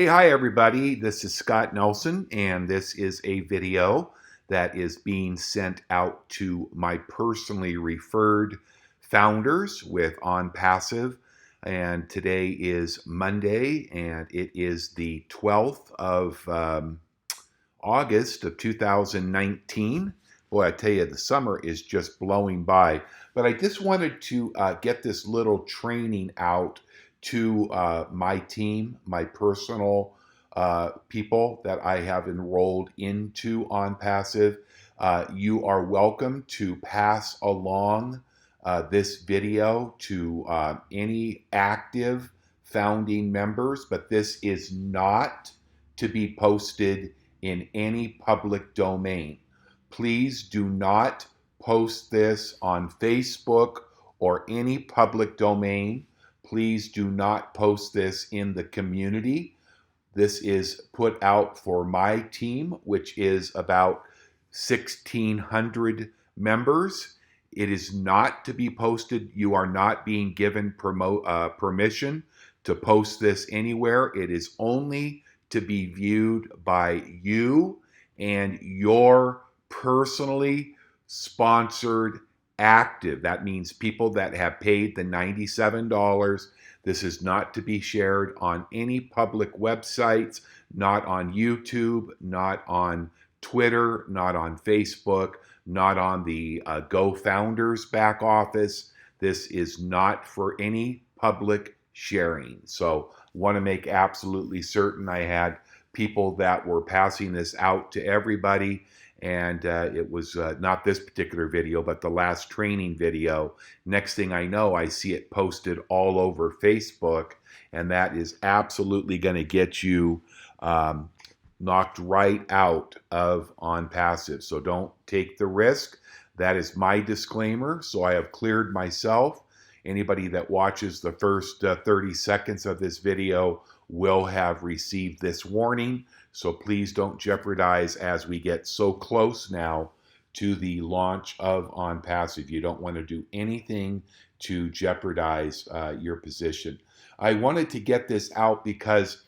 Hi everybody, this is Scott Nelson, and this is a video that is being sent out to my personally referred founders with Onpassive. And today is Monday, and it is the 12th of August of 2019. Boy, I tell you, the summer is just blowing by. But I just wanted to get this little training out to my team, my personal people that I have enrolled into Onpassive. You are welcome to pass along this video to any active founding members, but this is not to be posted in any public domain. Please do not post this on Facebook or any public domain. Please do not post this in the community. This is put out for my team, which is about 1,600 members. It is not to be posted. You are not being given permission to post this anywhere. It is only to be viewed by you and your personally sponsored active. That means people that have paid the $97. This is not to be shared on any public websites, not on YouTube, not on Twitter, not on Facebook, not on the Go Founders back office. This is not for any public sharing. So want to make absolutely certain. I had people that were passing this out to everybody, and it was not this particular video, but the last training video. Next thing I know, I see it posted all over Facebook, and that is absolutely going to get you knocked right out of Onpassive. So don't take the risk. That is my disclaimer. So I have cleared myself. Anybody that watches the first 30 seconds of this video will have received this warning. So please don't jeopardize as we get so close now to the launch of Onpassive. You don't want to do anything to jeopardize your position. I wanted to get this out because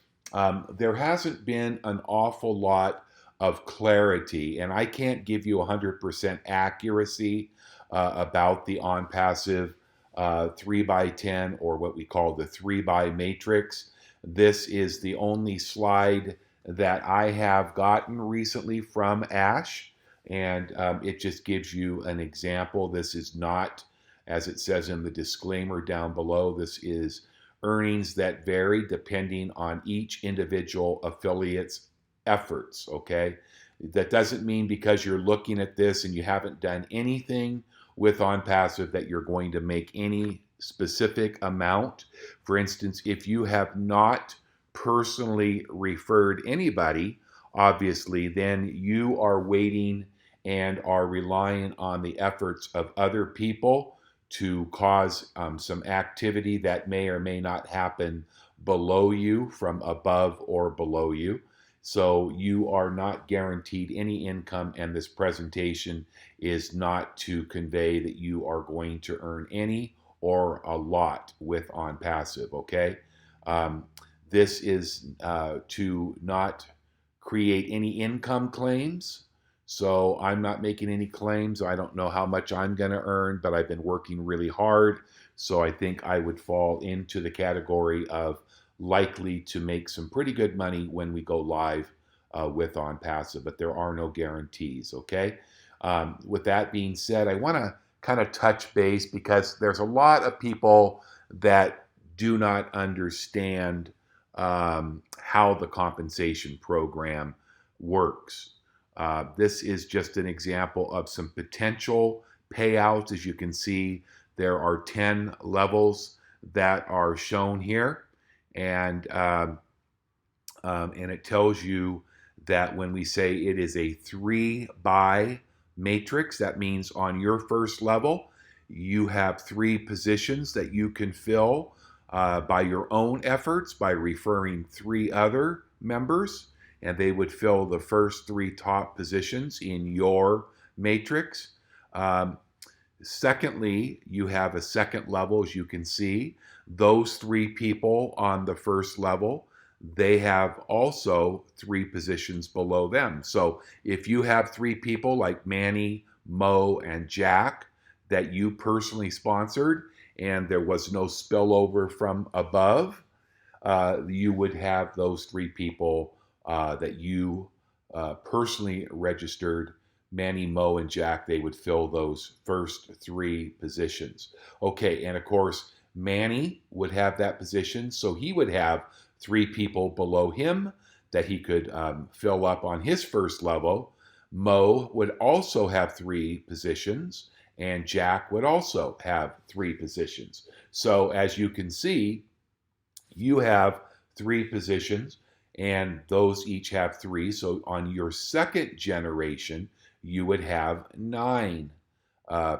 there hasn't been an awful lot of clarity, and I can't give you 100% accuracy about the Onpassive 3x10, or what we call the 3x matrix. This is the only slide that I have gotten recently from Ash, and it just gives you an example. This is not, as it says in the disclaimer down below, this is earnings that vary depending on each individual affiliate's efforts, okay? That doesn't mean because you're looking at this and you haven't done anything with Onpassive that you're going to make any specific amount. For instance, if you have not personally referred anybody, obviously, then you are waiting and are relying on the efforts of other people to cause some activity that may or may not happen below you, from above or below you. So you are not guaranteed any income, and this presentation is not to convey that you are going to earn any or a lot with Onpassive, okay? This is to not create any income claims. So I'm not making any claims. I don't know how much I'm going to earn, but I've been working really hard. So I think I would fall into the category of likely to make some pretty good money when we go live with Onpassive, but there are no guarantees, okay? With that being said, I want to kind of touch base because there's a lot of people that do not understand how the compensation program works. This is just an example of some potential payouts. As you can see, there are 10 levels that are shown here, and it tells you that when we say it is a 3x matrix, that means on your first level, you have 3 positions that you can fill by your own efforts, by referring 3 other members, and they would fill the first 3 top positions in your matrix. Secondly, you have a second level, as you can see. Those 3 people on the first level, they have also 3 positions below them. So if you have 3 people like Manny, Mo, and Jack that you personally sponsored, and there was no spillover from above, you would have those 3 people that you personally registered, Manny, Mo, and Jack. They would fill those first 3 positions. Okay, and of course, Manny would have that position, so he would have 3 people below him that he could fill up on his first level. Mo would also have 3 positions, and Jack would also have 3 positions. So as you can see, you have 3 positions, and those each have 3. So on your second generation, you would have 9 uh,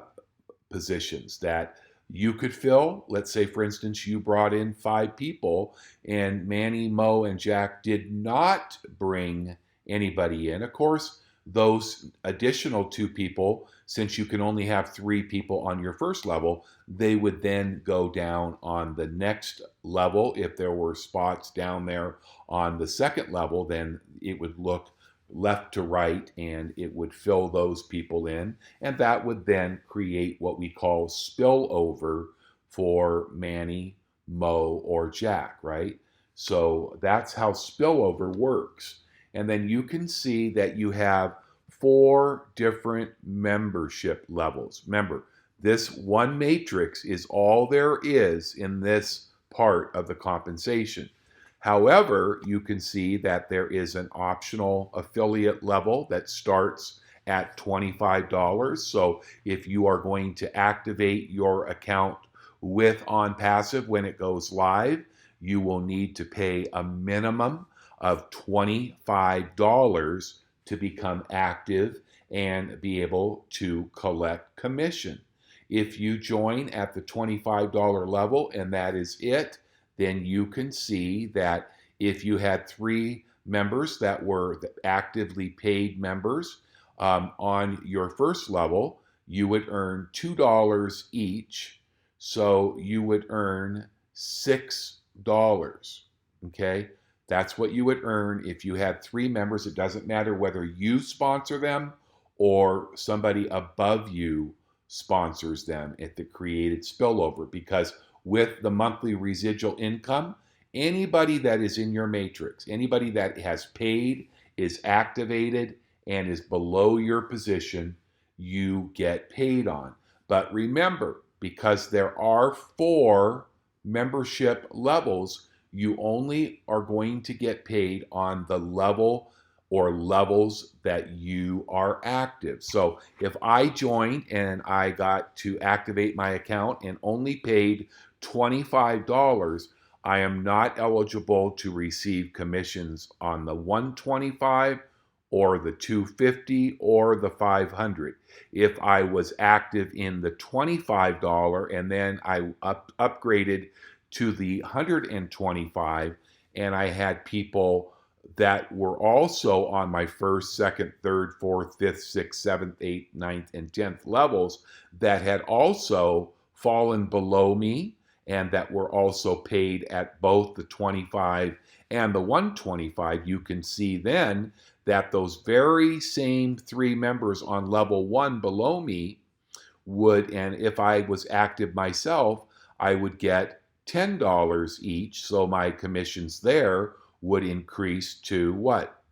positions that you could fill. Let's say, for instance, you brought in 5 people, and Manny, Mo, and Jack did not bring anybody in. Of course, those additional 2 people, since you can only have 3 people on your first level, they would then go down on the next level. If there were spots down there on the second level, then it would look left to right and it would fill those people in. And that would then create what we call spillover for Manny, Mo, or Jack, right? So that's how spillover works. And then you can see that you have 4 different membership levels. Remember, this one matrix is all there is in this part of the compensation. However, you can see that there is an optional affiliate level that starts at $25. So if you are going to activate your account with Onpassive when it goes live, you will need to pay a minimum of $25 to become active and be able to collect commission. If you join at the $25 level and that is it, then you can see that if you had 3 members that were actively paid members on your first level, you would earn $2 each. So you would earn $6. Okay? That's what you would earn if you had 3 members. It doesn't matter whether you sponsor them or somebody above you sponsors them at the created spillover, because with the monthly residual income, anybody that is in your matrix, anybody that has paid, is activated, and is below your position, you get paid on. But remember, because there are 4 membership levels, you only are going to get paid on the level or levels that you are active. So if I joined and I got to activate my account and only paid $25, I am not eligible to receive commissions on the $125 or the $250 or the $500. If I was active in the $25 and then I upgraded to the $125, and I had people that were also on my first, second, third, fourth, fifth, sixth, seventh, eighth, ninth, and 10th levels that had also fallen below me and that were also paid at both the 25 and the 125, you can see then that those very same 3 members on level 1 below me would, and if I was active myself, I would get $10 each. So my commissions there would increase to what?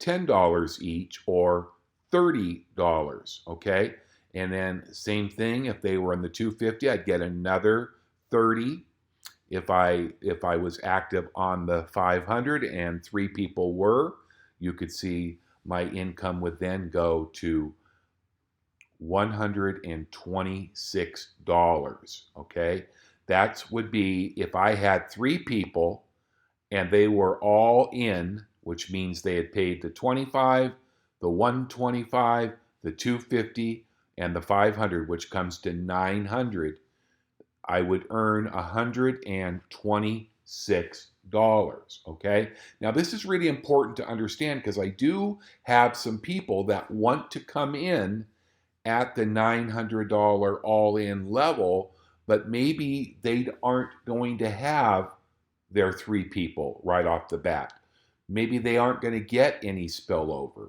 $10 each, or $30, okay? And then same thing, if they were in the 250, I'd get another 30. If I was active on the 500 and 3 people were, you could see my income would then go to $126, okay? That would be if I had 3 people and they were all in, which means they had paid the 25, the 125, the 250, and the 500, which comes to 900. I would earn $126, okay? Now, this is really important to understand because I do have some people that want to come in at the $900 all-in level, but maybe they aren't going to have their 3 people right off the bat. Maybe they aren't going to get any spillover.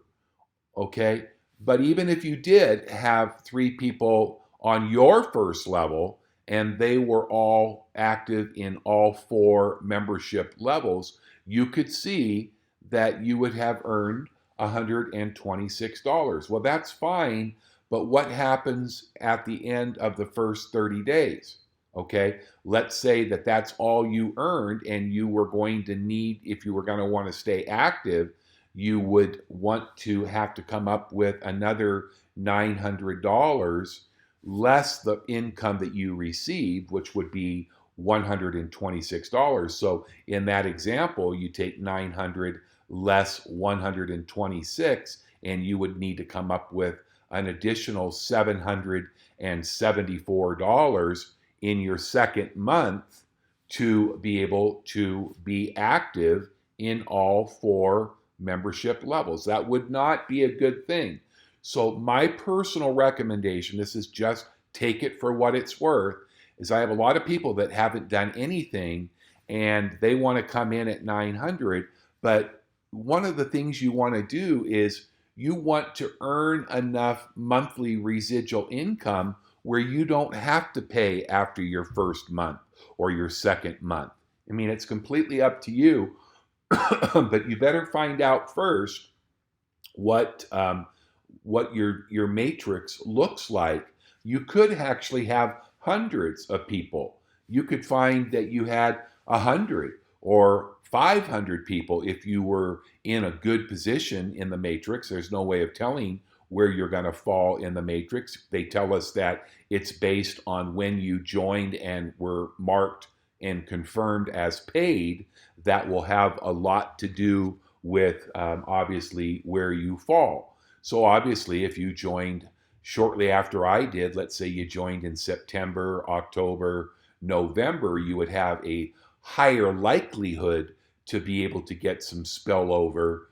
Okay. But even if you did have 3 people on your first level and they were all active in all 4 membership levels, you could see that you would have earned $126. Well, that's fine, but what happens at the end of the first 30 days? Okay, let's say that that's all you earned, and you were going to need, if you were going to want to stay active, you would want to have to come up with another $900 less the income that you received, which would be $126. So in that example, you take 900 less 126, and you would need to come up with an additional $774 in your second month to be able to be active in all 4 membership levels. That would not be a good thing. So my personal recommendation, this is just take it for what it's worth, is I have a lot of people that haven't done anything and they want to come in at 900, but one of the things you want to do is you want to earn enough monthly residual income where you don't have to pay after your first month or your second month. I mean, it's completely up to you, but you better find out first what your matrix looks like. You could actually have hundreds of people. You could find that you had 100 or 500 people if you were in a good position in the matrix. There's no way of telling where you're going to fall in the matrix. They tell us that it's based on when you joined and were marked and confirmed as paid. That will have a lot to do with obviously where you fall. So obviously if you joined shortly after I did, let's say you joined in September, October, November, you would have a higher likelihood to be able to get some spillover,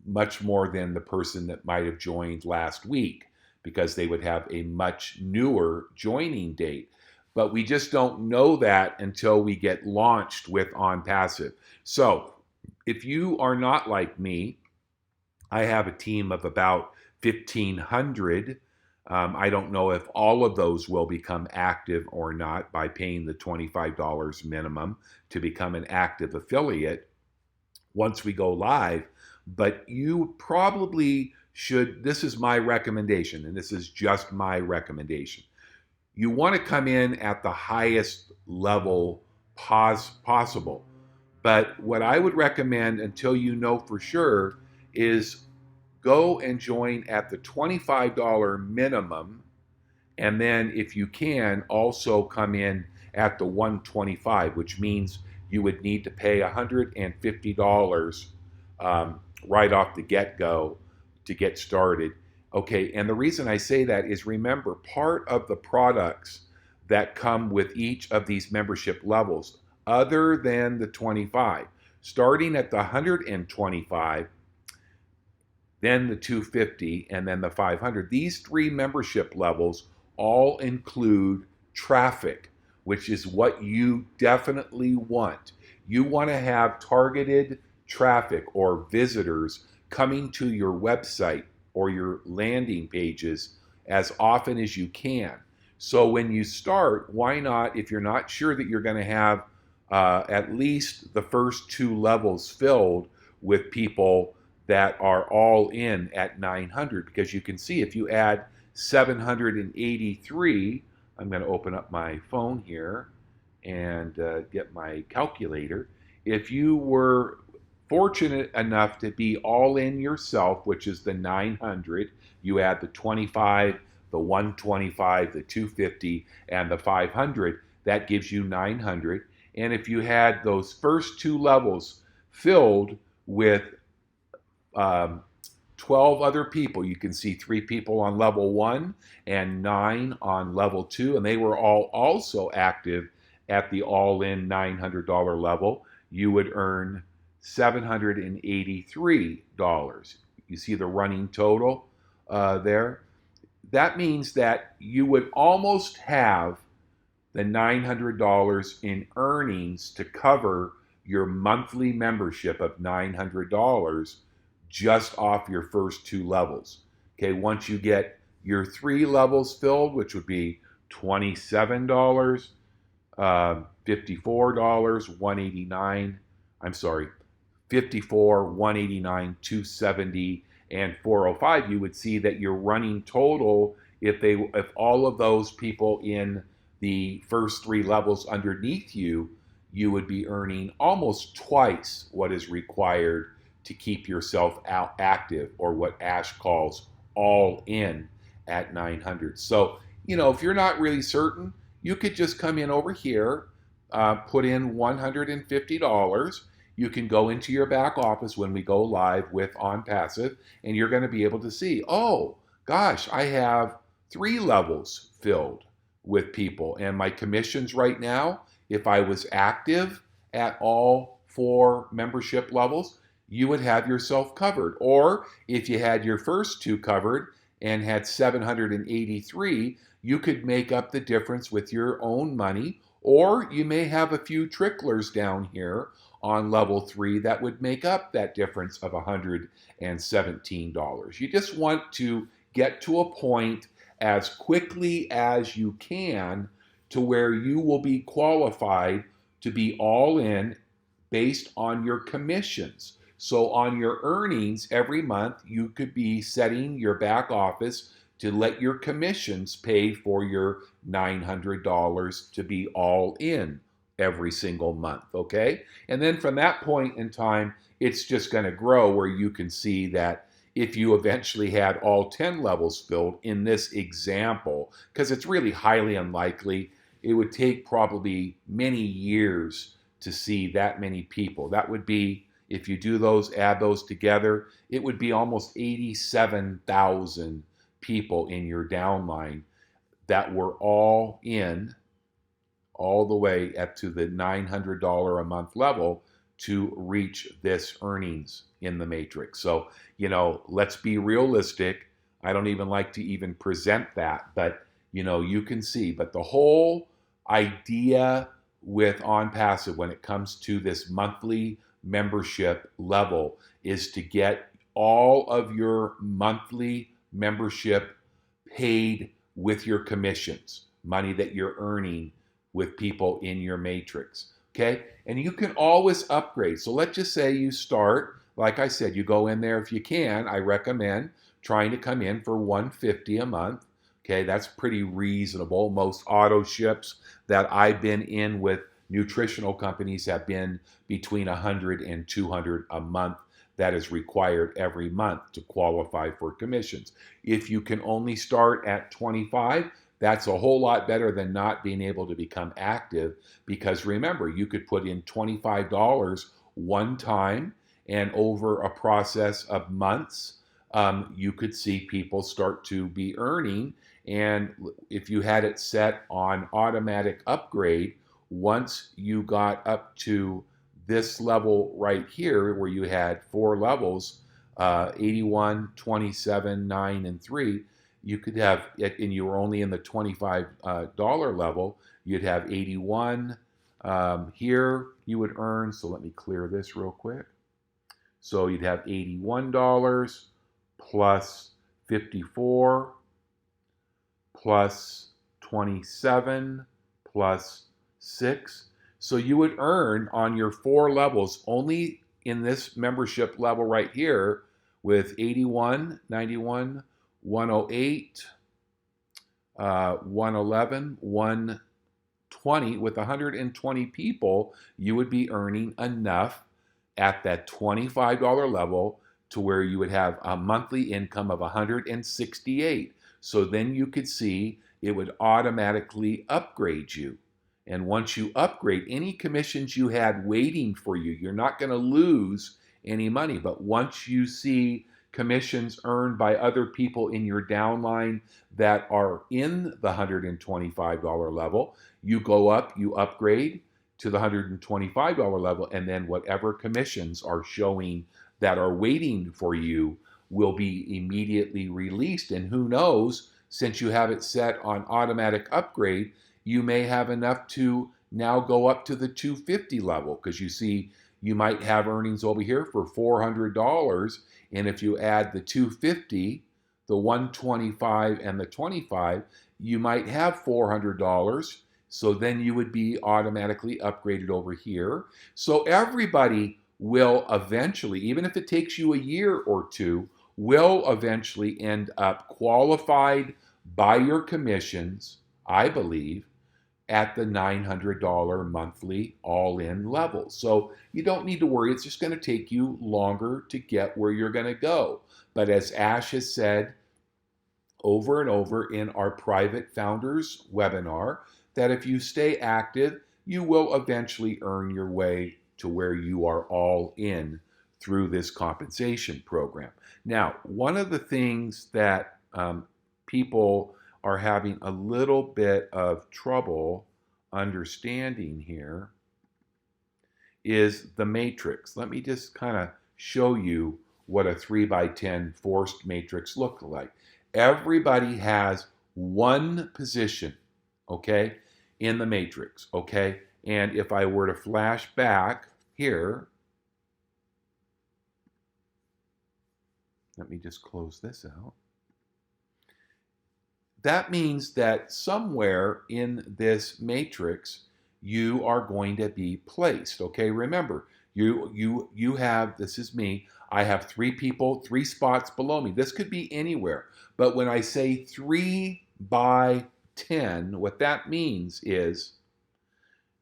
much more than the person that might have joined last week, because they would have a much newer joining date. But we just don't know that until we get launched with Onpassive. So if you are not like me, I have a team of about 1,500. I don't know if all of those will become active or not by paying the $25 minimum to become an active affiliate once we go live. But you probably should, this is my recommendation, and this is just my recommendation. You want to come in at the highest level possible. But what I would recommend, until you know for sure, is go and join at the $25 minimum. And then if you can, also come in at the $125, which means you would need to pay $150 right off the get-go to get started. Okay, and the reason I say that is, remember, part of the products that come with each of these membership levels, other than the 25, starting at the 125, then the 250, and then the 500, these 3 membership levels all include traffic, which is what you definitely want. You want to have targeted traffic or visitors coming to your website or your landing pages as often as you can. So when you start, why not, if you're not sure that you're going to have at least the first 2 levels filled with people that are all in at 900, because you can see if you add 783, I'm going to open up my phone here and get my calculator. If you were fortunate enough to be all in yourself, which is the 900, you add the 25, the 125, the 250, and the 500, that gives you 900. And if you had those first 2 levels filled with 12 other people, you can see 3 people on level 1 and 9 on level 2, and they were all also active at the all-in $900 level, you would earn $783. You see the running total there? That means that you would almost have the $900 in earnings to cover your monthly membership of $900 just off your first 2 levels. Okay, once you get your 3 levels filled, which would be $27, $54, $189, I'm sorry, 54, 189, 270, and 405, you would see that your running total, if all of those people in the first 3 levels underneath you, you would be earning almost twice what is required to keep yourself out active, or what Ash calls all in at 900. So, if you're not really certain, you could just come in over here, put in $150. You can go into your back office when we go live with Onpassive, and you're going to be able to see, oh, gosh, I have 3 levels filled with people. And my commissions right now, if I was active at all 4 membership levels, you would have yourself covered. Or if you had your first 2 covered and had 783, you could make up the difference with your own money. Or you may have a few tricklers down here on level 3 that would make up that difference of $117. You just want to get to a point as quickly as you can to where you will be qualified to be all in based on your commissions. So on your earnings every month, you could be setting your back office to let your commissions pay for your $900 to be all in every single month, okay? And then from that point in time, it's just going to grow, where you can see that if you eventually had all 10 levels filled in this example, because it's really highly unlikely, it would take probably many years to see that many people. That would be, if you do those, add those together, it would be almost 87,000 people in your downline that were all in all the way up to the $900 a month level to reach this earnings in the matrix. So, let's be realistic. I don't even like to even present that, but you can see. But the whole idea with Onpassive when it comes to this monthly membership level is to get all of your monthly membership paid with your commissions, money that you're earning with people in your matrix, okay? And you can always upgrade. So let's just say you start, like I said, you go in there if you can. I recommend trying to come in for $150 a month, okay? That's pretty reasonable. Most auto ships that I've been in with nutritional companies have been between $100 and $200 a month. That is required every month to qualify for commissions. If you can only start at 25, that's a whole lot better than not being able to become active, because remember, you could put in $25 one time, and over a process of months, you could see people start to be earning. And if you had it set on automatic upgrade, once you got up to this level right here, where you had 4 levels, 81, 27, 9, and 3, you could have, and you were only in the $25 level, you'd have 81. Here you would earn, so let me clear this real quick. So you'd have $81 plus 54 plus 27 plus 6. So you would earn on your 4 levels, only in this membership level right here, with 81, 91, 108, 111, 120, with 120 people, you would be earning enough at that $25 level to where you would have a monthly income of 168. So then you could see it would automatically upgrade you. And once you upgrade, any commissions you had waiting for you, you're not going to lose any money. But once you see commissions earned by other people in your downline that are in the $125 level, you go up, you upgrade to the $125 level, and then whatever commissions are showing that are waiting for you will be immediately released. And who knows, since you have it set on automatic upgrade, You may have enough to now go up to the 250 level, because you see you might have earnings over here for $400, and if you add the 250, the 125 and the 25, you might have $400. So then you would be automatically upgraded over here. So everybody will eventually, even if it takes you a year or two, will eventually end up qualified by your commissions, I believe, at the $900 monthly all-in level. So you don't need to worry. It's just going to take you longer to get where you're going to go. But as Ash has said over and over in our private founders webinar, that if you stay active, you will eventually earn your way to where you are all in through this compensation program. Now, one of the things that people are having a little bit of trouble understanding here is the matrix. Let me just kind of show you what a 3x10 forced matrix looks like. Everybody has one position, okay, in the matrix, okay? And if I were to flash back here, let me just close this out. That means that somewhere in this matrix, you are going to be placed, okay? Remember, you have, this is me, I have 3 people, 3 spots below me. This could be anywhere, but when I say 3x10, what that means is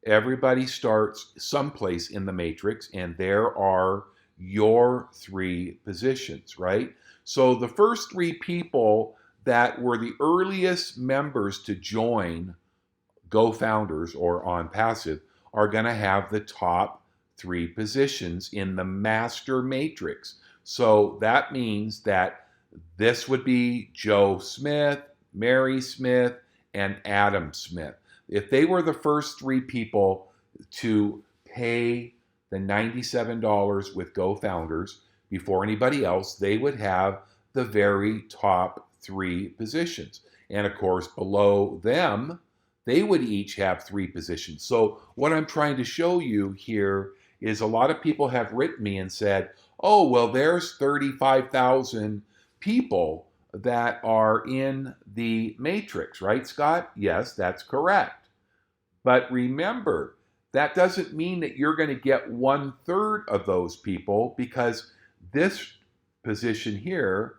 everybody starts someplace in the matrix, and there are your 3 positions, right? So the first 3 people that were the earliest members to join GoFounders or Onpassive are going to have the top 3 positions in the master matrix. So that means that this would be Joe Smith, Mary Smith, and Adam Smith. If they were the first 3 people to pay the $97 with GoFounders before anybody else, they would have the very top 3 positions. And of course, below them, they would each have 3 positions. So what I'm trying to show you here is a lot of people have written me and said, oh, well, there's 35,000 people that are in the matrix, right, Scott? Yes, that's correct. But remember, that doesn't mean that you're going to get 1/3 of those people, because this position here,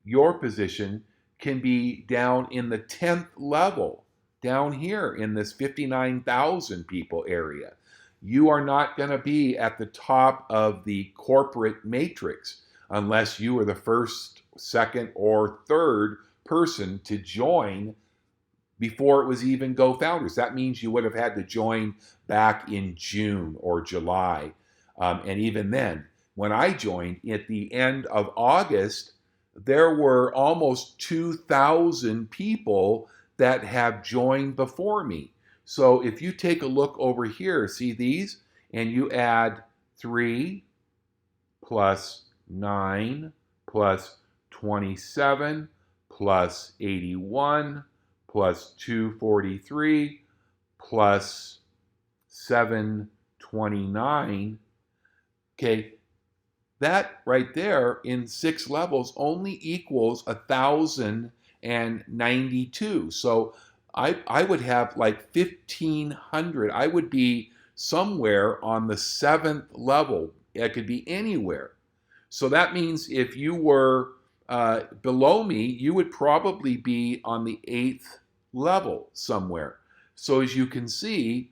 your position, can be down in the 10th level, down here in this 59,000 people area. You are not going to be at the top of the corporate matrix unless you are the first, second, or third person to join before it was even GoFounders. That means you would have had to join back in June or July. And even then, when I joined at the end of August, there were almost 2,000 people that have joined before me. So if you take a look over here, see these, and you add 3 plus 9 plus 27 plus 81 plus 243 plus 729, okay, that right there in 6 levels only equals 1,092. So I would have like 1,500. I would be somewhere on the 7th level. It could be anywhere. So that means if you were below me, you would probably be on the 8th level somewhere. So as you can see,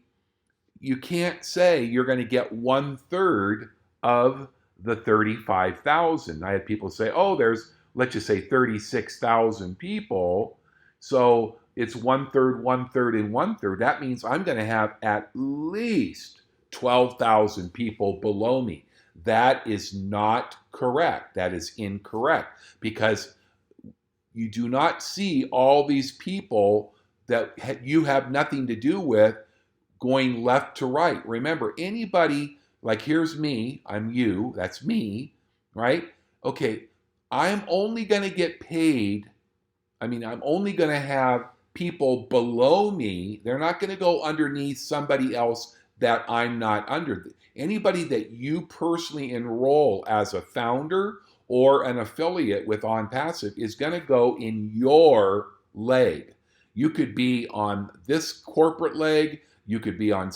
you can't say you're going to get 1/3 of the 35,000. I had people say, oh, there's, let's just say 36,000 people. So it's 1/3, 1/3, and 1/3. That means I'm going to have at least 12,000 people below me. That is not correct. That is incorrect, because you do not see all these people that you have nothing to do with going left to right. Remember, anybody, like here's me, I'm you, that's me, right? Okay, I'm only going to get paid, I'm only going to have people below me. They're not going to go underneath somebody else that I'm not under. Anybody that you personally enroll as a founder or an affiliate with Onpassive is going to go in your leg. You could be on this corporate leg, you could be on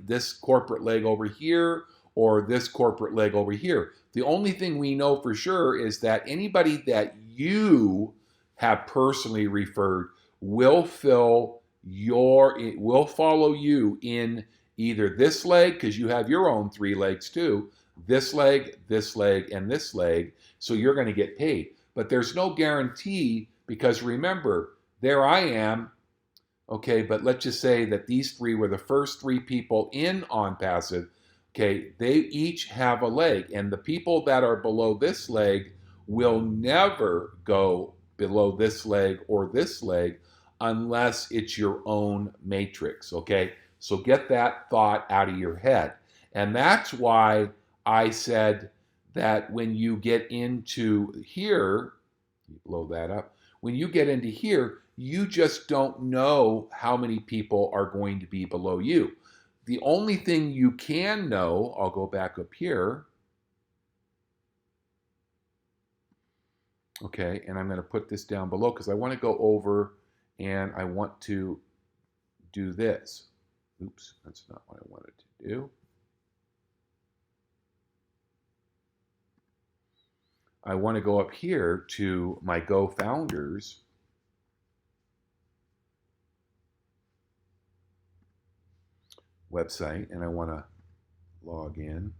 this corporate leg over here, or this corporate leg over here. The only thing we know for sure is that anybody that you have personally referred will follow you in either this leg, because you have your own 3 legs too, this leg, and this leg, so you're going to get paid. But there's no guarantee, because remember, there I am, okay, but let's just say that these 3 were the first 3 people in Onpassive. Okay, they each have a leg, and the people that are below this leg will never go below this leg or this leg unless it's your own matrix, okay? So get that thought out of your head. And that's why I said that when you get into here, blow that up, when you get into here, you just don't know how many people are going to be below you. The only thing you can know, I'll go back up here. Okay, and I'm going to put this down below because I want to go over and I want to do this. Oops, that's not what I wanted to do. I want to go up here to my Go Founders. Website, and I want to log in.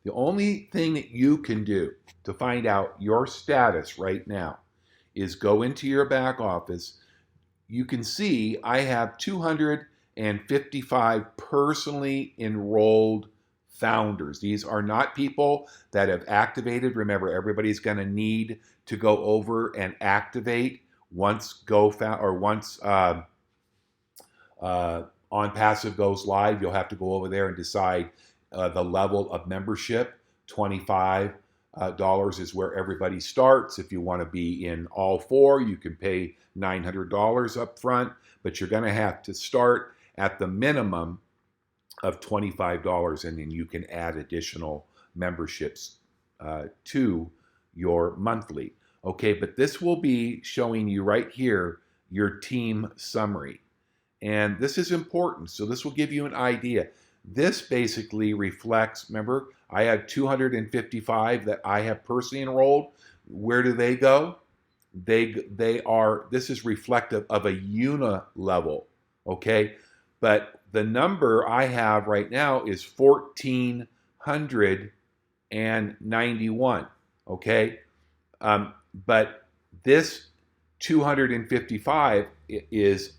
The only thing that you can do to find out your status right now is go into your back office. You can see I have 255 personally enrolled founders. These are not people that have activated. Remember, everybody's going to need to go over and activate once Onpassive goes live. You'll have to go over there and decide the level of membership. $25 is where everybody starts. If you want to be in all 4, you can pay $900 up front, but you're going to have to start at the minimum of $25, and then you can add additional memberships to your monthly. Okay, but this will be showing you right here your team summary. And this is important, so this will give you an idea. This basically reflects, remember, I had 255 that I have personally enrolled. Where do they go? This is reflective of a uni-level, okay? But the number I have right now is 1,491, okay? But this 255 is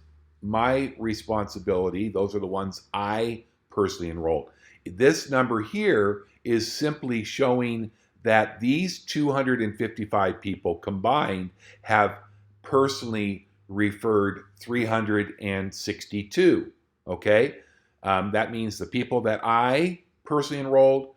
my responsibility. Those are the ones I personally enrolled. This number here is simply showing that these 255 people combined have personally referred 362, okay? That means the people that I personally enrolled,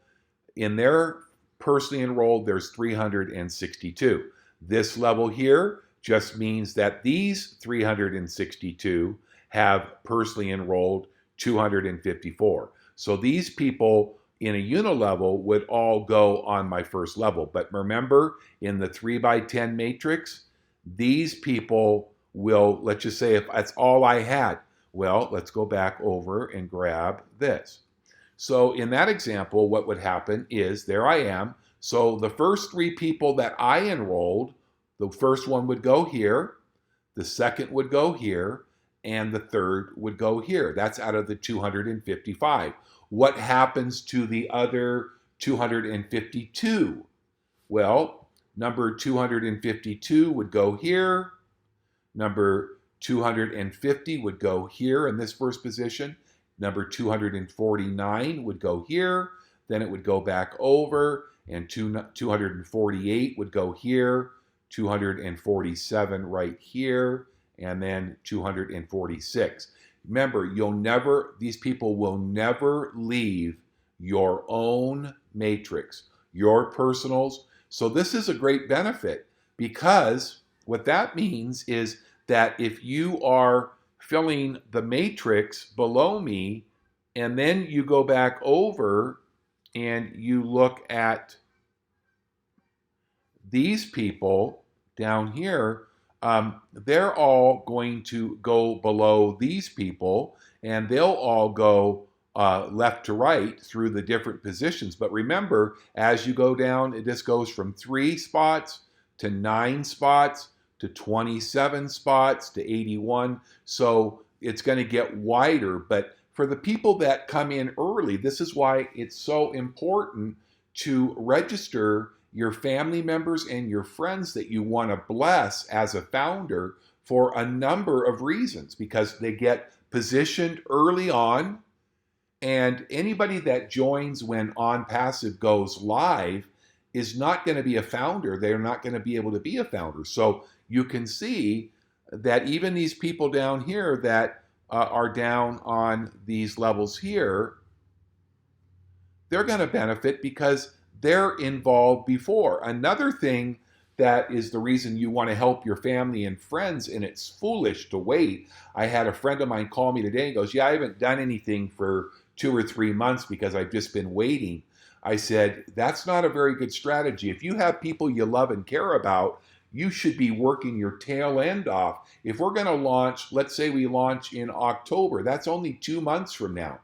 in their personally enrolled, there's 362. This level here just means that these 362 have personally enrolled 254. So these people in a unilevel would all go on my first level. But remember, in the 3x10 matrix, these people will, let's just say if that's all I had, well, let's go back over and grab this. So in that example, what would happen is, there I am. So the first 3 people that I enrolled, the first one would go here, the second would go here, and the third would go here. That's out of the 255. What happens to the other 252? Well, number 252 would go here. Number 250 would go here in this first position. Number 249 would go here. Then it would go back over, and 248 would go here. 247 right here, and then 246. Remember, these people will never leave your own matrix, your personals. So this is a great benefit, because what that means is that if you are filling the matrix below me, and then you go back over and you look at these people down here, they're all going to go below these people, and they'll all go left to right through the different positions. But remember, as you go down, this goes from 3 spots to 9 spots to 27 spots to 81. So it's going to get wider. But for the people that come in early, this is why it's so important to register your family members and your friends that you want to bless as a founder for a number of reasons, because they get positioned early on, and anybody that joins when Onpassive goes live is not going to be a founder. They're not going to be able to be a founder. So you can see that even these people down here that are down on these levels here, they're going to benefit because they're involved before. Another thing that is the reason you want to help your family and friends, and it's foolish to wait. I had a friend of mine call me today and goes, yeah, I haven't done anything for 2 or 3 months because I've just been waiting. I said, that's not a very good strategy. If you have people you love and care about, you should be working your tail end off. If we're going to launch, let's say we launch in October, that's only 2 months from now,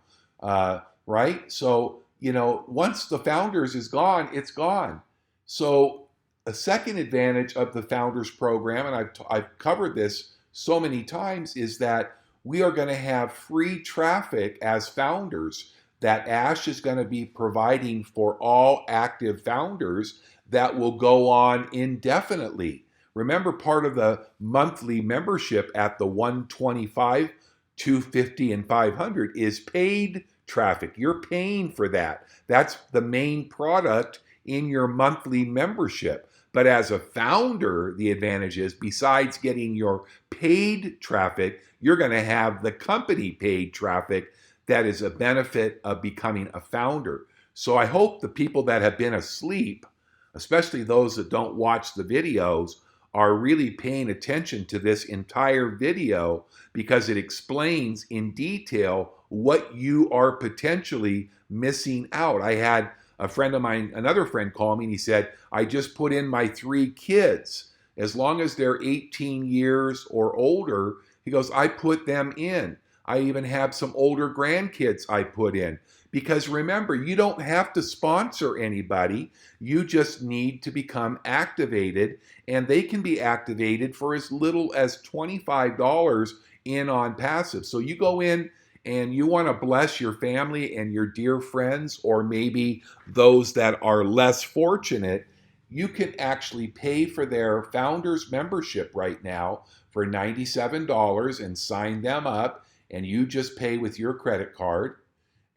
right? So, once the Founders is gone, it's gone. So a second advantage of the Founders program, and I've covered this so many times, is that we are going to have free traffic as founders that Ash is going to be providing for all active founders that will go on indefinitely. Remember, part of the monthly membership at the 125, 250, and 500 is paid traffic. You're paying for that. That's the main product in your monthly membership. But as a founder, the advantage is, besides getting your paid traffic, you're going to have the company paid traffic that is a benefit of becoming a founder. So I hope the people that have been asleep, especially those that don't watch the videos, are really paying attention to this entire video, because it explains in detail what you are potentially missing out. I had a friend of mine, another friend, call me and he said, I just put in my 3 kids. As long as they're 18 years or older, he goes, I put them in. I even have some older grandkids I put in. Because remember, you don't have to sponsor anybody. You just need to become activated, and they can be activated for as little as $25 in Onpassive. So you go in and you want to bless your family and your dear friends, or maybe those that are less fortunate, you can actually pay for their founders membership right now for $97 and sign them up, and you just pay with your credit card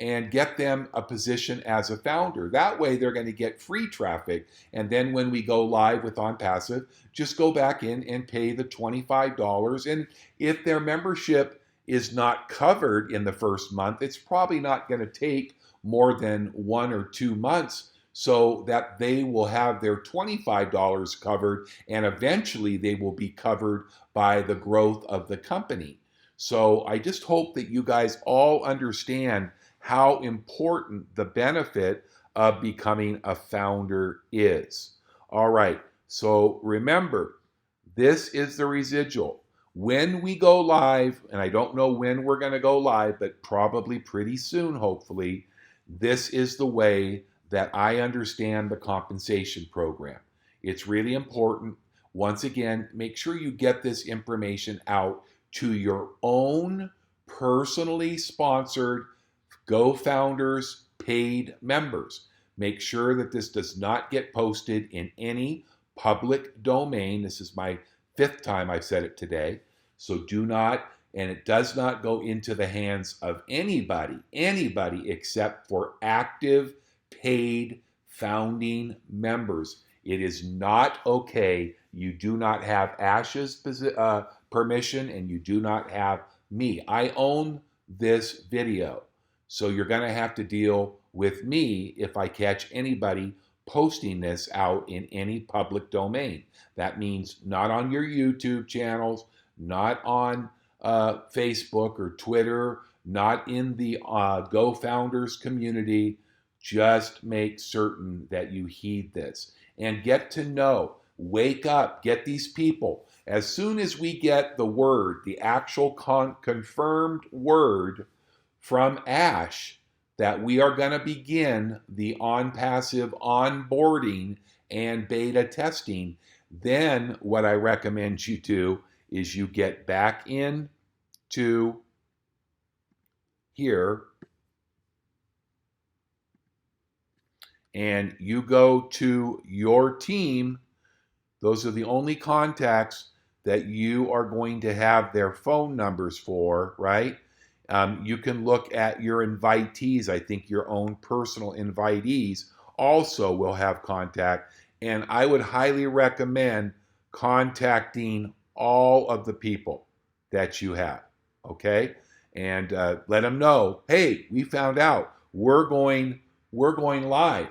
and get them a position as a founder. That way they're going to get free traffic, and then when we go live with Onpassive, just go back in and pay the $25. And if their membership is not covered in the first month, it's probably not going to take more than 1 or 2 months so that they will have their $25 covered, and eventually they will be covered by the growth of the company. So I just hope that you guys all understand how important the benefit of becoming a founder is. All right, so remember, this is the residual. When we go live, and I don't know when we're going to go live, but probably pretty soon, hopefully, this is the way that I understand the compensation program. It's really important. Once again, make sure you get this information out to your own personally sponsored GoFounders paid members. Make sure that this does not get posted in any public domain. This is my 5th time I've said it today. So do not, and it does not go into the hands of anybody except for active paid founding members. It is not okay. You do not have Ash's permission, and you do not have me. I own this video. So you're going to have to deal with me if I catch anybody posting this out in any public domain. That means not on your YouTube channels, not on Facebook or Twitter, not in the Go Founders community. Just make certain that you heed this and get to know. Wake up, get these people. As soon as we get the word, the actual confirmed word from Ash, that we are going to begin the Onpassive onboarding and beta testing, then what I recommend you do is you get back in to here and you go to your team. Those are the only contacts that you are going to have their phone numbers for, right? You can look at your invitees. I think your own personal invitees also will have contact. And I would highly recommend contacting all of the people that you have, okay? And let them know, hey, we found out we're going live.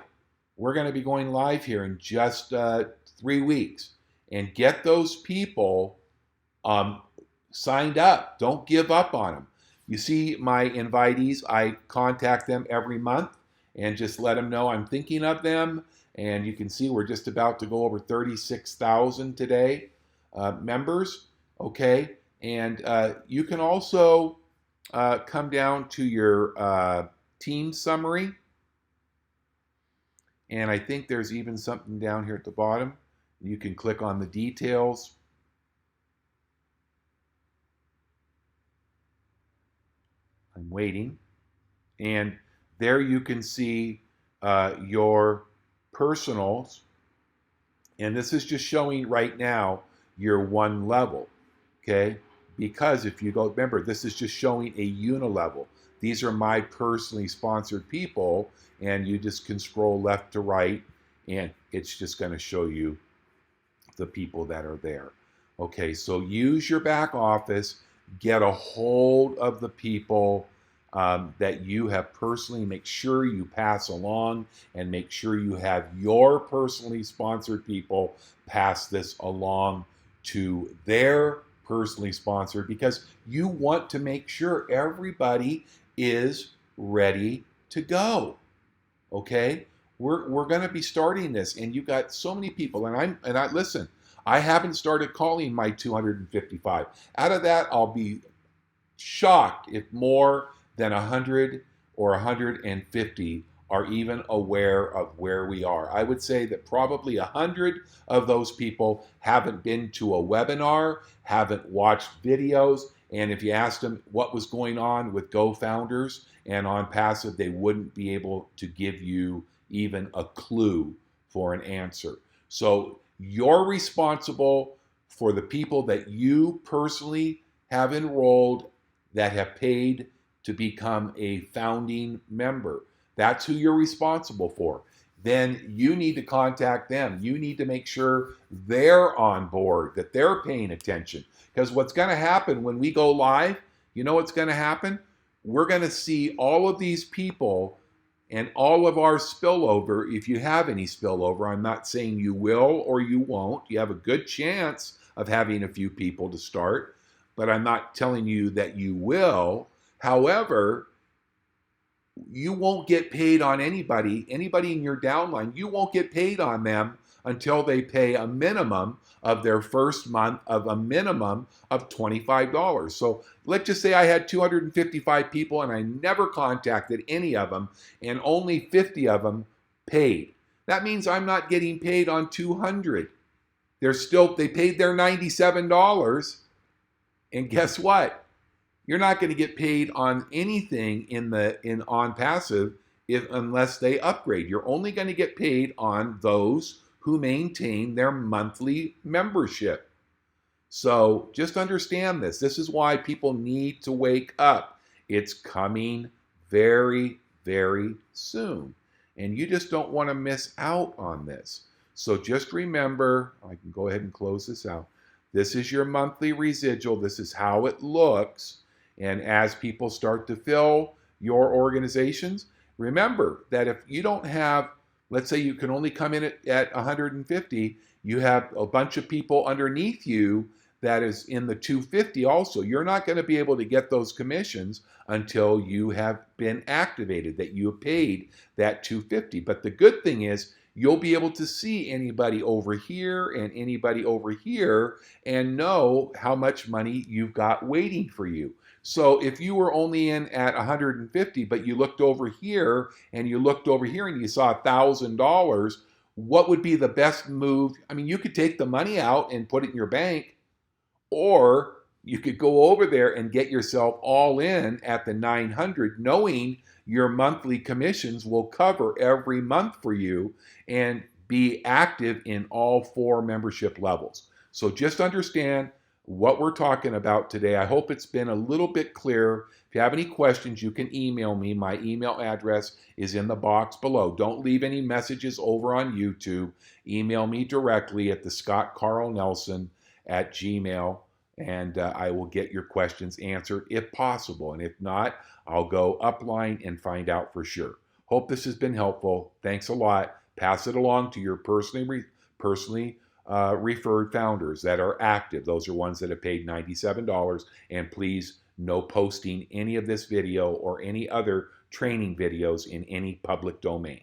We're going to be going live here in just 3 weeks. And get those people signed up. Don't give up on them. You see my invitees, I contact them every month and just let them know I'm thinking of them. And you can see we're just about to go over 36,000 today members, okay? And you can also come down to your team summary. And I think there's even something down here at the bottom. You can click on the details. I'm waiting. And there you can see your personals. And this is just showing right now your one level, okay? Because if you go, remember, this is just showing a unilevel. These are my personally sponsored people, and you just can scroll left to right, and it's just going to show you the people that are there. Okay, so use your back office, get a hold of the people that you have personally, make sure you pass along, and make sure you have your personally sponsored people pass this along to their personally sponsored, because you want to make sure everybody is ready to go. Okay, we're going to be starting this, and you got so many people, and I listen. I haven't started calling my 255. Out of that, I'll be shocked if more than 100 or 150 are even aware of where we are. I would say that probably 100 of those people haven't been to a webinar, haven't watched videos, and if you asked them what was going on with Go Founders and Onpassive, they wouldn't be able to give you even a clue for an answer. So you're responsible for the people that you personally have enrolled that have paid to become a founding member. That's who you're responsible for. Then you need to contact them. You need to make sure they're on board, that they're paying attention. Because what's going to happen when we go live, you know what's going to happen? We're going to see all of these people and all of our spillover, if you have any spillover. I'm not saying you will or you won't. You have a good chance of having a few people to start, but I'm not telling you that you will. However, you won't get paid on anybody in your downline. You won't get paid on them until they pay a minimum of their first month of a minimum of $25. So let's just say I had 255 people and I never contacted any of them, and only 50 of them paid. That means I'm not getting paid on 200. They paid their $97, and guess what? You're not going to get paid on anything in Onpassive unless they upgrade. You're only going to get paid on those who maintain their monthly membership. So just understand this. This is why people need to wake up. It's coming very, very soon. And you just don't want to miss out on this. So just remember, I can go ahead and close this out. This is your monthly residual. This is how it looks. And as people start to fill your organizations, remember that if you don't have let's say you can only come in at 150, you have a bunch of people underneath you that is in the 250 also. You're not going to be able to get those commissions until you have been activated, that you have paid that 250. But the good thing is you'll be able to see anybody over here and anybody over here and know how much money you've got waiting for you. So if you were only in at 150, but you looked over here and you looked over here and you saw $1,000, what would be the best move? I mean, you could take the money out and put it in your bank, or you could go over there and get yourself all in at the 900, knowing your monthly commissions will cover every month for you and be active in all 4 membership levels. So just understand what we're talking about today. I hope it's been a little bit clear. If you have any questions, you can email me. My email address is in the box below. Don't leave any messages over on YouTube. Email me directly at the scottcarlnelson@gmail.com, and I will get your questions answered if possible. And if not, I'll go upline and find out for sure. Hope this has been helpful. Thanks a lot. Pass it along to your personally referred founders that are active. Those are ones that have paid $97. And please, no posting any of this video or any other training videos in any public domain.